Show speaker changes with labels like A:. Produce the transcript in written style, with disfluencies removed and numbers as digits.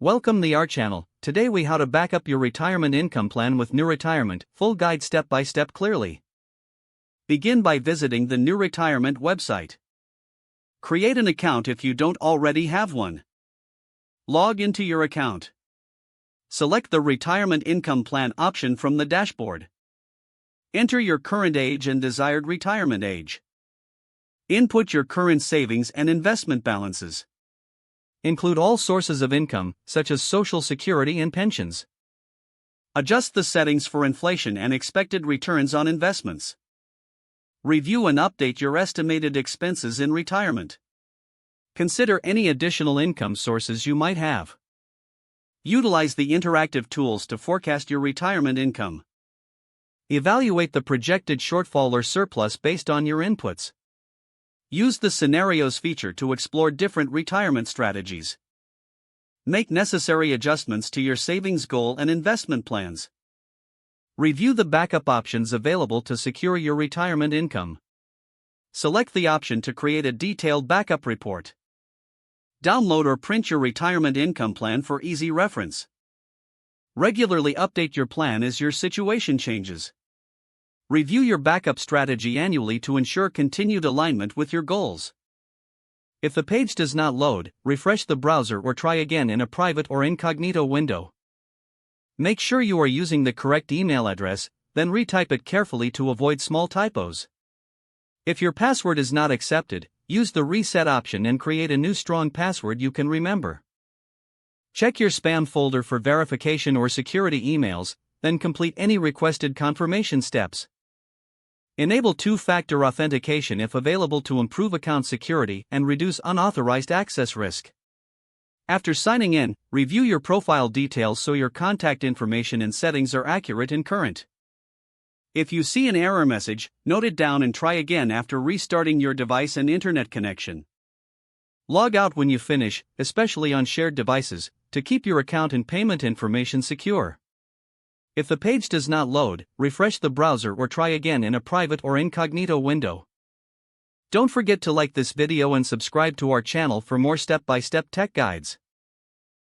A: Welcome to our channel. Today we how to back up your retirement income plan with NewRetirement, full guide step by step clearly. Begin by visiting the NewRetirement website. Create an account if you don't already have one. Log into your account. Select the retirement income plan option from the dashboard. Enter your current age and desired retirement age. Input your current savings and investment balances. Include all sources of income, such as Social Security and pensions. Adjust the settings for inflation and expected returns on investments. Review and update your estimated expenses in retirement. Consider any additional income sources you might have. Utilize the interactive tools to forecast your retirement income. Evaluate the projected shortfall or surplus based on your inputs. Use the Scenarios feature to explore different retirement strategies. Make necessary adjustments to your savings goal and investment plans. Review the backup options available to secure your retirement income. Select the option to create a detailed backup report. Download or print your retirement income plan for easy reference. Regularly update your plan as your situation changes. Review your backup strategy annually to ensure continued alignment with your goals. If the page does not load, refresh the browser or try again in a private or incognito window. Make sure you are using the correct email address, then retype it carefully to avoid small typos. If your password is not accepted, use the reset option and create a new strong password you can remember. Check your spam folder for verification or security emails, then complete any requested confirmation steps. Enable two-factor authentication if available to improve account security and reduce unauthorized access risk. After signing in, review your profile details so your contact information and settings are accurate and current. If you see an error message, note it down and try again after restarting your device and internet connection. Log out when you finish, especially on shared devices, to keep your account and payment information secure. If the page does not load, refresh the browser or try again in a private or incognito window. Don't forget to like this video and subscribe to our channel for more step-by-step tech guides.